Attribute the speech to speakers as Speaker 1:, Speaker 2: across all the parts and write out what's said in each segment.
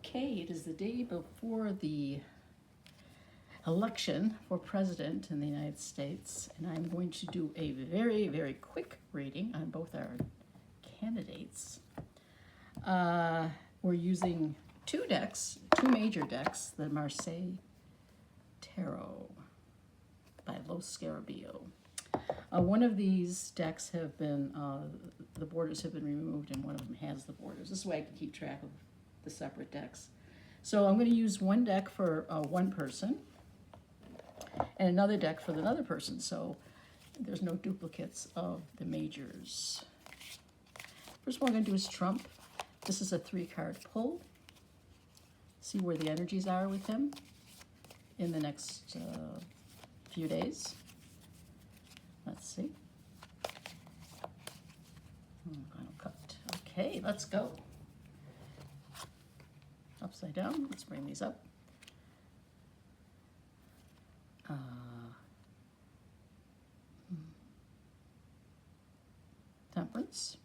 Speaker 1: Okay, it is the day before the election for president in the United States, and I'm going to do a very, very quick reading on both our candidates. We're using two major decks, the Marseille Tarot by Los Scarabeo. One of these decks have been, the borders have been removed, and one of them has the borders. This way I can keep track of the separate decks. So I'm going to use one deck for one person and another deck for another person, so there's no duplicates of the majors. First one I'm going to do is Trump. This is a 3-card pull. See where the energies are with him in the next few days. Let's see. Final cut. Okay, let's go. Upside down. Let's bring these up. Temperance.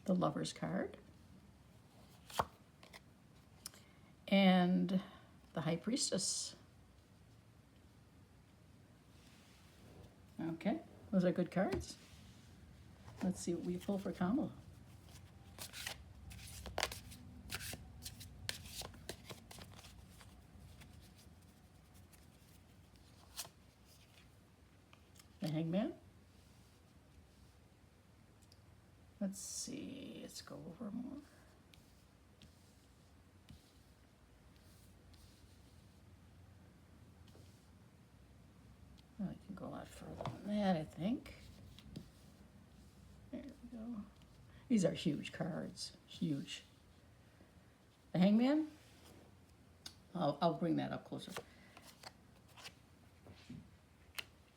Speaker 1: The Lover's card. And the High Priestess. Okay, those are good cards. Let's see what we pull for Kamala. The Hangman. Let's see, let's go over more. I can go a lot further than that, I think. There we go. These are huge cards, huge. The Hangman, I'll bring that up closer.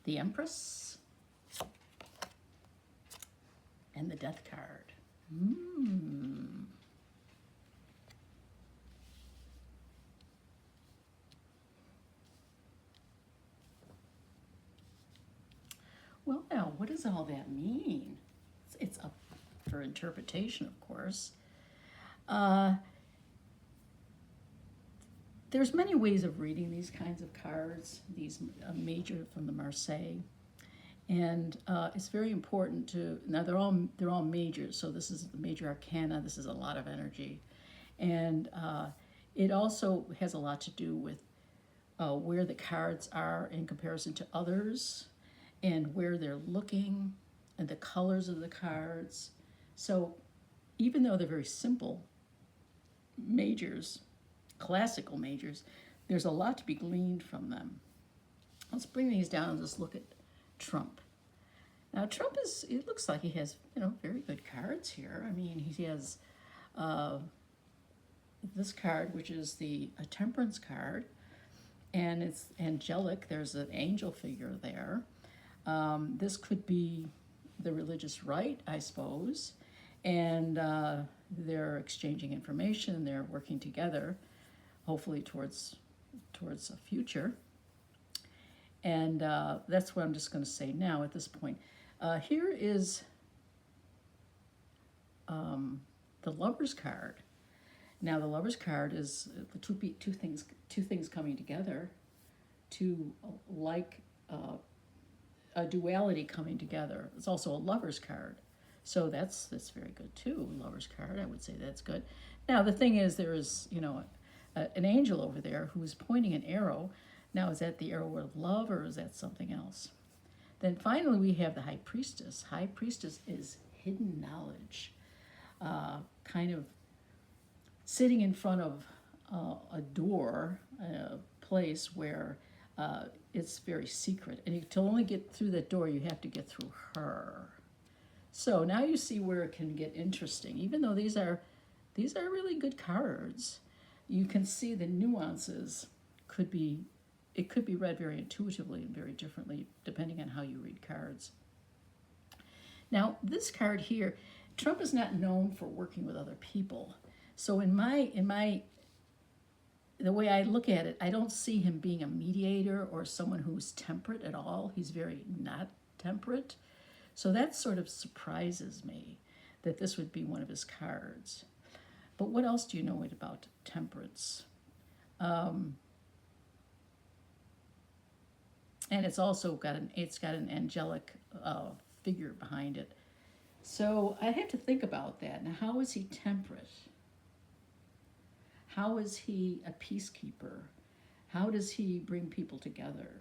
Speaker 1: The Empress, and the Death card. Well, now, what does all that mean? It's up for interpretation, of course. There's many ways of reading these kinds of cards, these major from the Marseille. And it's very important to, now they're all majors, so this is the major arcana, this is a lot of energy. And it also has a lot to do with where the cards are in comparison to others, and where they're looking, and the colors of the cards. So even though they're very simple majors, classical majors, there's a lot to be gleaned from them. Let's bring these down and just look at Trump. Now Trump it looks like he has, very good cards here. I mean, he has this card, which is a Temperance card, and it's angelic. There's an angel figure there. This could be the religious right, I suppose, and they're exchanging information, they're working together, hopefully towards a future. And that's what I'm just going to say now at this point. Here is the Lover's card. Now the Lover's card is two things coming together, a duality coming together. It's also a Lover's card, so that's very good too. Lover's card, I would say that's good. Now the thing is, there is an angel over there who's pointing an arrow. Now, is that the arrow of love, or is that something else? Then finally we have the High Priestess. High Priestess is hidden knowledge, kind of sitting in front of a door, a place where it's very secret. And to only get through that door, you have to get through her. So now you see where it can get interesting. Even though these are really good cards, you can see the nuances it could be read very intuitively and very differently depending on how you read cards. Now, this card here, Trump is not known for working with other people. So the way I look at it, I don't see him being a mediator or someone who's temperate at all. He's very not temperate. So that sort of surprises me, that this would be one of his cards. But what else do you know about Temperance? And it's also got an angelic figure behind it. So I have to think about that. Now, how is he temperate? How is he a peacekeeper? How does he bring people together?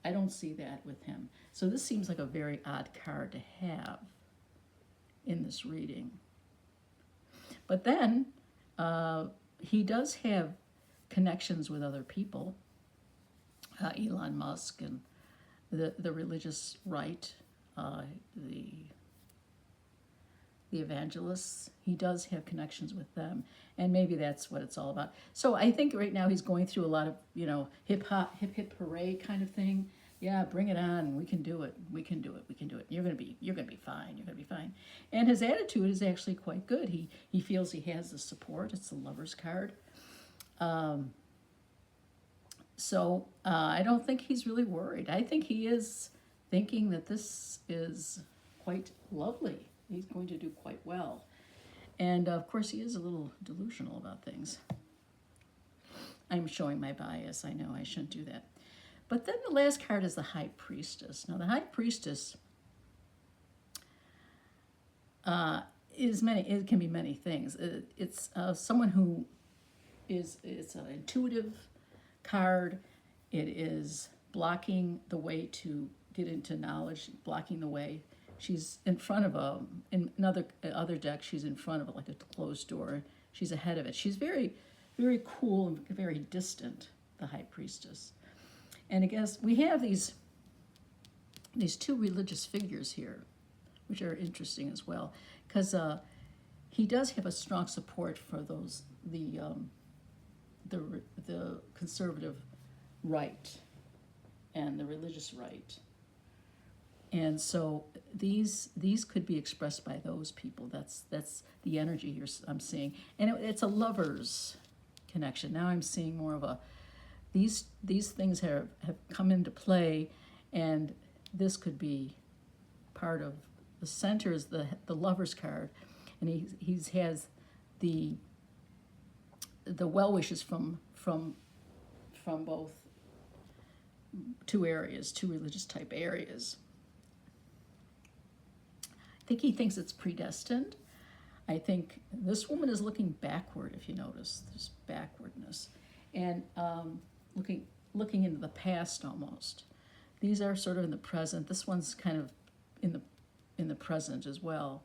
Speaker 1: I don't see that with him. So this seems like a very odd card to have in this reading. But then he does have connections with other people, Elon Musk and the religious right, the evangelists. He does have connections with them, and maybe that's what it's all about. So I think right now he's going through a lot of, hip hip hooray kind of thing. Yeah, bring it on. We can do it. We can do it. We can do it. You're gonna be fine. You're gonna be fine. And his attitude is actually quite good. He feels he has the support. It's the Lover's card. So I don't think he's really worried. I think he is thinking that this is quite lovely. He's going to do quite well. And of course, he is a little delusional about things. I'm showing my bias. I know I shouldn't do that. But then the last card is the High Priestess. Now, the High Priestess it can be many things. It's someone who it's an intuitive card. It is blocking the way to get into knowledge, blocking the way. She's in front of in another other deck, she's in front of like a closed door. She's ahead of it. She's very, very cool and very distant, the High Priestess. And I guess we have these two religious figures here, which are interesting as well, because he does have a strong support for those the conservative right and the religious right. And so these could be expressed by those people. That's the energy here I'm seeing, and it's a lover's connection. Now I'm seeing more of a these things have come into play, and this could be part of the center is the Lover's card, and he has the well wishes from both two religious type areas. I think he thinks it's predestined. I think this woman is looking backward, if you notice. There's backwardness. And looking into the past almost. These are sort of in the present. This one's kind of in the present as well.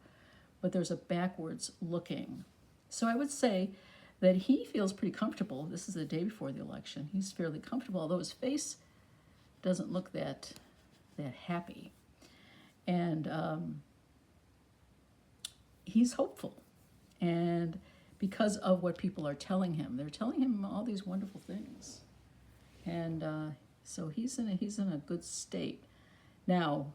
Speaker 1: But there's a backwards looking. So I would say that he feels pretty comfortable. This is the day before the election. He's fairly comfortable, although his face doesn't look that happy. And he's hopeful, and because of what people are telling him, they're telling him all these wonderful things, and so he's in a good state. Now,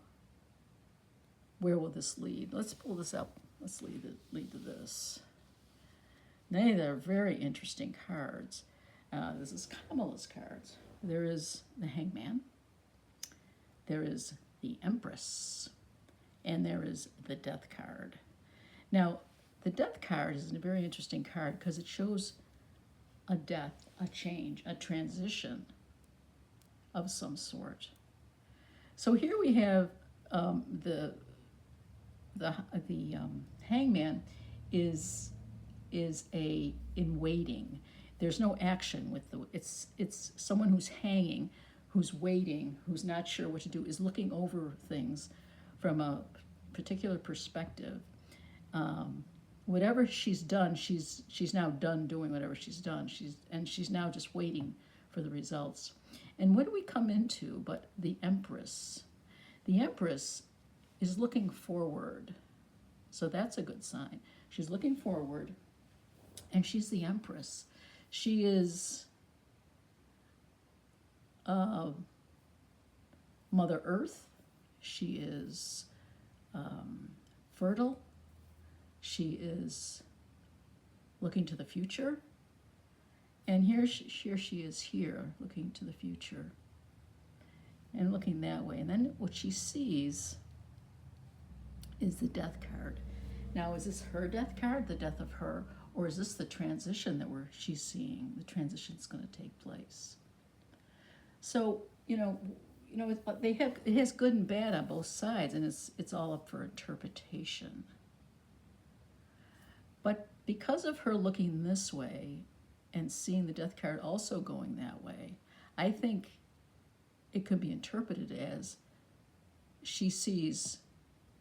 Speaker 1: where will this lead? Let's pull this up. Let's lead to this. Now, they're very interesting cards. This is Kamala's cards. There is the Hangman. There is the Empress, and there is the Death card. Now, the Death card is a very interesting card because it shows a death, a change, a transition of some sort. So here we have the Hangman is in waiting. There's no action with it's someone who's hanging, who's waiting, who's not sure what to do, is looking over things from a particular perspective. Whatever she's done, she's now done doing whatever she's done. She's now just waiting for the results. And what do we come into but the Empress? The Empress is looking forward. So that's a good sign. She's looking forward, and she's the Empress. She is Mother Earth. She is fertile. She is looking to the future. And here she is here, looking to the future and looking that way. And then what she sees is the Death card. Now, is this her death card, the death of her, or is this the transition that she's seeing? The transition's going to take place. So it has good and bad on both sides, and it's all up for interpretation. But because of her looking this way and seeing the death card also going that way, I think it could be interpreted as she sees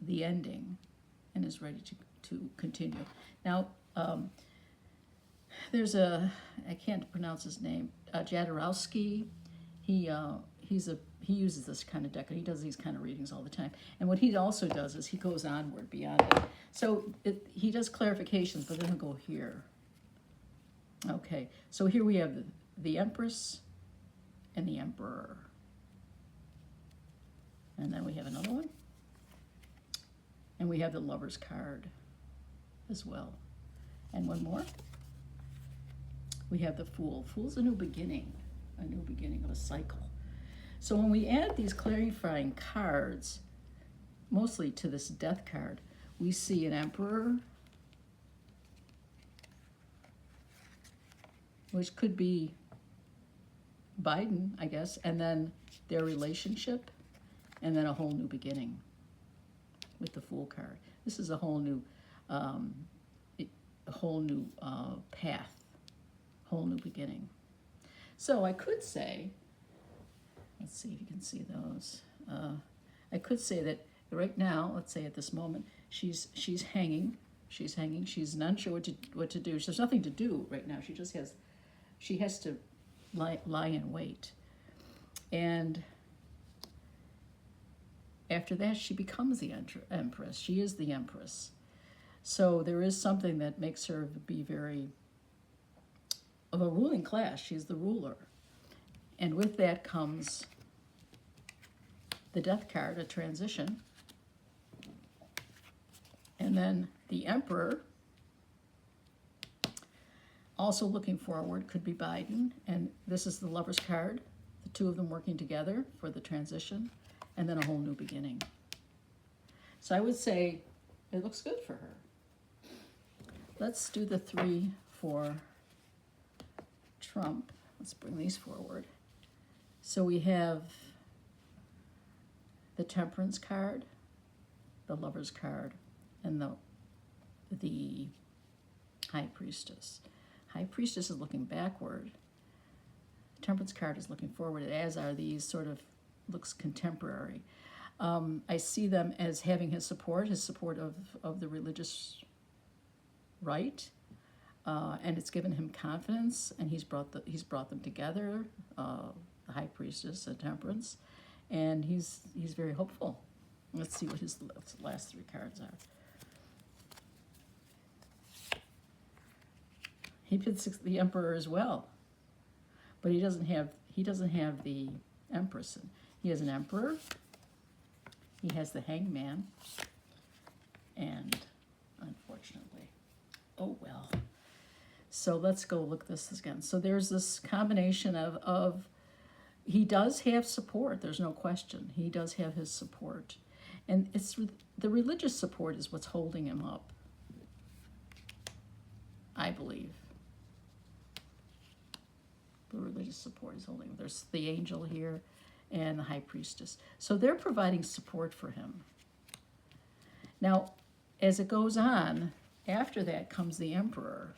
Speaker 1: the ending and is ready to continue. Now, there's I can't pronounce his name, Jadorowsky. He uses this kind of deck, and he does these kind of readings all the time. And what he also does is he goes onward beyond it. So he does clarifications, but then he'll go here. Okay, so here we have the Empress and the Emperor. And then we have another one. And we have the Lover's card as well. And one more. We have the Fool. Fool's a new beginning of a cycle. So when we add these clarifying cards, mostly to this Death card, we see an Emperor, which could be Biden, I guess, and then their relationship, and then a whole new beginning with the Fool card. This is a whole new path, whole new beginning. So I could say, let's see if you can see those. I could say that right now, let's say at this moment, she's hanging. She's not sure what to do. There's nothing to do right now. She has to lie in wait. And after that, she becomes the Empress. She is the Empress. So there is something that makes her be very of a ruling class. She's the ruler. And with that comes the Death card, a transition. And then the Emperor, also looking forward, could be Biden. And this is the Lover's card, the two of them working together for the transition, and then a whole new beginning. So I would say it looks good for her. Let's do the 3 for Trump. Let's bring these forward. So we have the Temperance card, the Lover's card, and the High Priestess. High Priestess is looking backward. The Temperance card is looking forward, as are these sort of, looks contemporary. I see them as having his support of the religious right, and it's given him confidence, and he's brought them together, the High Priestess and Temperance, and he's very hopeful. Let's see what his last 3 cards are. He picks the Emperor as well, but he doesn't have the Empress. He has an Emperor. He has the Hangman, and unfortunately, oh well. So let's go look at this again. So there's this combination of he does have support. There's no question. He does have his support, and it's the religious support is what's holding him up, I believe. The religious support is holding him. There's the angel here and the High Priestess. So they're providing support for him. Now, as it goes on, after that comes the Emperor.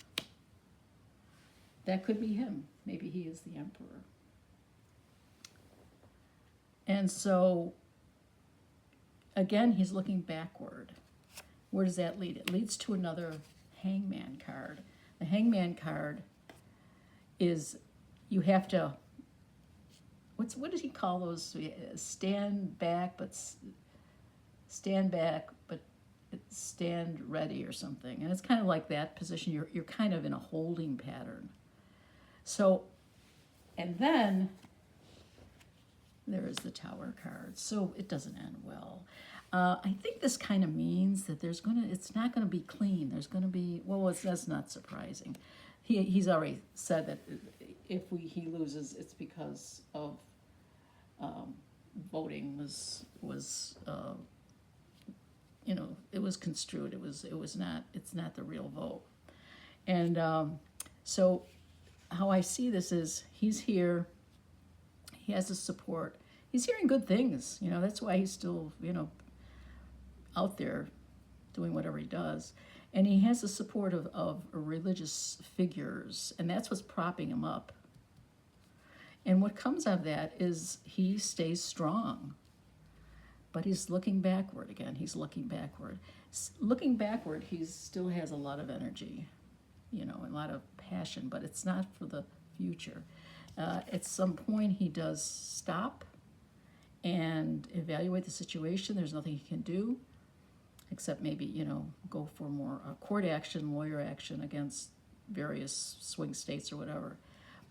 Speaker 1: That could be him. Maybe he is the Emperor. And so, again, he's looking backward. Where does that lead? It leads to another Hangman card. The Hangman card is, you have to, what did he call those? Stand back, but stand ready or something. And it's kind of like that position. You're kind of in a holding pattern. So, and then there is the Tower card. So it doesn't end well. I think this kind of means that it's not going to be clean. There's going to be, that's not surprising. He's already said that if he loses, it's because of it was construed. It's not the real vote. And so how I see this is he's here, he has his support, he's hearing good things, that's why he's still, out there doing whatever he does. And he has the support of religious figures, and that's what's propping him up. And what comes of that is he stays strong. But he's looking backward again. He's looking backward. Looking backward, he still has a lot of energy, a lot of passion, but it's not for the future. At some point, he does stop and evaluate the situation. There's nothing he can do except maybe, go for more court action, lawyer action against various swing states or whatever.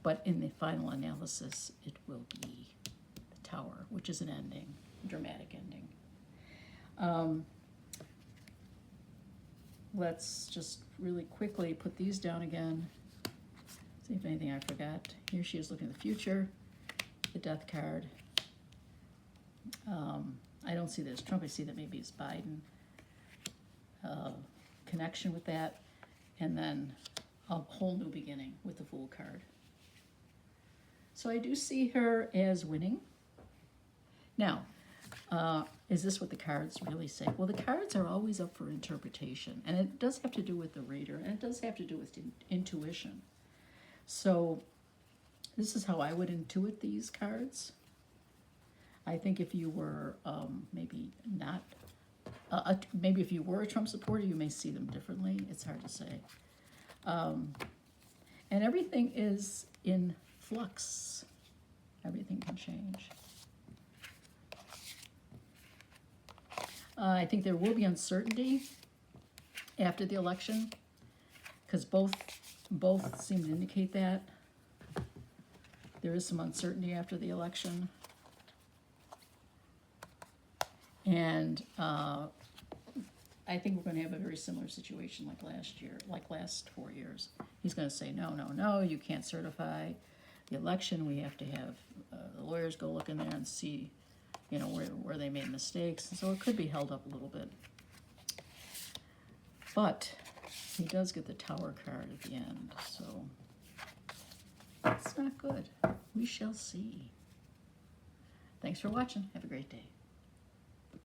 Speaker 1: But in the final analysis, it will be the Tower, which is an ending, a dramatic ending. Let's just really quickly put these down again. See if anything I forgot. Here she is looking at the future, the Death card. I don't see that as Trump. I see that maybe it's Biden. Connection with that, and then a whole new beginning with the Fool card. So I do see her as winning. Now, is this what the cards really say? Well, the cards are always up for interpretation, and it does have to do with the reader, and it does have to do with intuition. So this is how I would intuit these cards. I think if you were maybe not, maybe if you were a Trump supporter, you may see them differently. It's hard to say. And everything is in flux. Everything can change. I think there will be uncertainty after the election, because both seem to indicate that. There is some uncertainty after the election. And I think we're going to have a very similar situation like last year, like last 4 years. He's going to say, no, you can't certify the election. We have to have the lawyers go look in there and see, where they made mistakes. And so it could be held up a little bit. But he does get the Tower card at the end, so it's not good. We shall see. Thanks for watching. Have a great day.